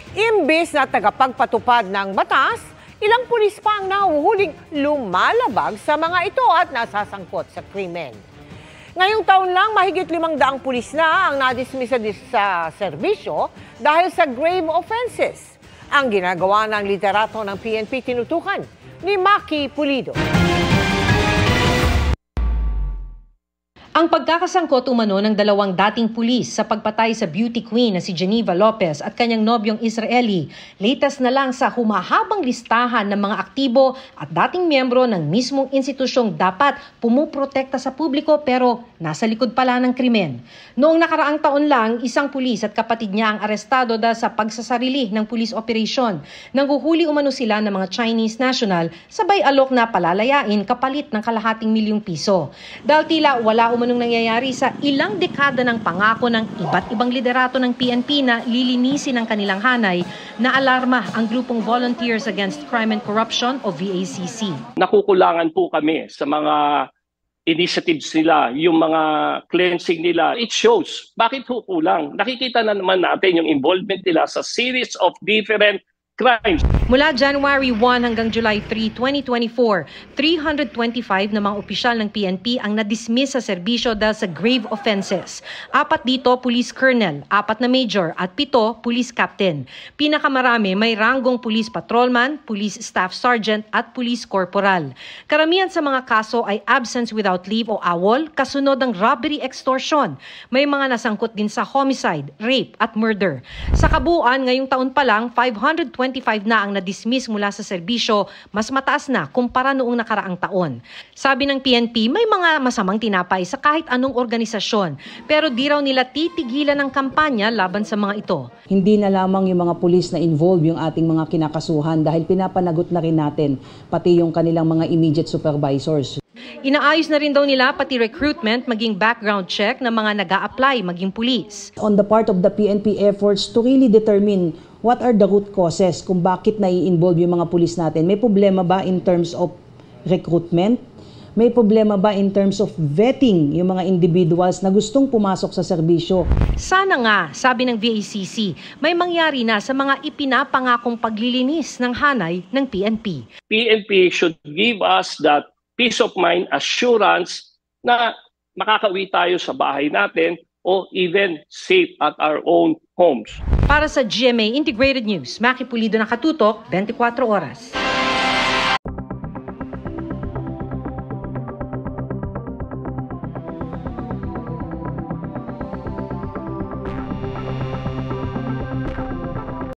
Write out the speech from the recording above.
Imbis na tagapagpatupad ng batas, ilang pulis pa ang nahuhuling lumalabag sa mga ito at nasasangkot sa krimen. Ngayong taon lang, mahigit 500 pulis na ang nadismisa sa serbisyo dahil sa grave offenses. Ang ginagawa ng liderato ng PNP tinutukan ni Maki Pulido. Ang pagkakasangkot umano ng dalawang dating pulis sa pagpatay sa beauty queen na si Geneva Lopez at kanyang nobyong Israeli, latest na lang sa humahabang listahan ng mga aktibo at dating miyembro ng mismong institusyong dapat pumuprotekta sa publiko pero nasa likod pala ng krimen. Noong nakaraang taon lang, isang pulis at kapatid niya ang arestado dahil sa pagsasarili ng police operation. Nanghuhuli umano sila ng mga Chinese national sabay alok na palalayain kapalit ng ₱250,000. Dahil tila wala umano nangyayari sa ilang dekada ng pangako ng iba't ibang liderato ng PNP na lilinisin ang kanilang hanay, na alarma ang grupong Volunteers Against Crime and Corruption o VACC. Nakukulangan po kami sa mga initiatives nila, yung mga cleansing nila. It shows. Bakit kulang? Nakikita na naman natin yung involvement nila sa series of different crimes. Mula January 1 hanggang July 3, 2024, 325 na mga opisyal ng PNP ang nadismiss sa serbisyo dahil sa grave offenses. 4 dito, police colonel, 4 na major at 7, police captain. Pinakamarami may ranggong police patrolman, police staff sergeant at police corporal. Karamihan sa mga kaso ay absence without leave o AWOL, kasunod ng robbery extortion. May mga nasangkot din sa homicide, rape at murder. Sa kabuuan, ngayong taon pa lang, 525 na ang na-dismiss mula sa serbisyo, mas mataas na kumpara noong nakaraang taon. Sabi ng PNP, may mga masamang tinapay sa kahit anong organisasyon, pero di raw nila titigilan ng kampanya laban sa mga ito. Hindi na lamang yung mga pulis na involved yung ating mga kinakasuhan dahil pinapanagot na rin natin pati yung kanilang mga immediate supervisors. Inaayos na rin daw nila pati recruitment maging background check ng mga nag-a-apply maging pulis. On the part of the PNP efforts to really determine what are the root causes kung bakit nai-involve yung mga pulis natin. May problema ba in terms of recruitment? May problema ba in terms of vetting yung mga individuals na gustong pumasok sa serbisyo? Sana nga, sabi ng VACC, may mangyari na sa mga ipinapangakong paglilinis ng hanay ng PNP. PNP should give us that peace of mind, assurance na makakauwi tayo sa bahay natin o even safe at our own homes. Para sa GMA Integrated News, Maki Pulido, Nakatutok, 24 Oras.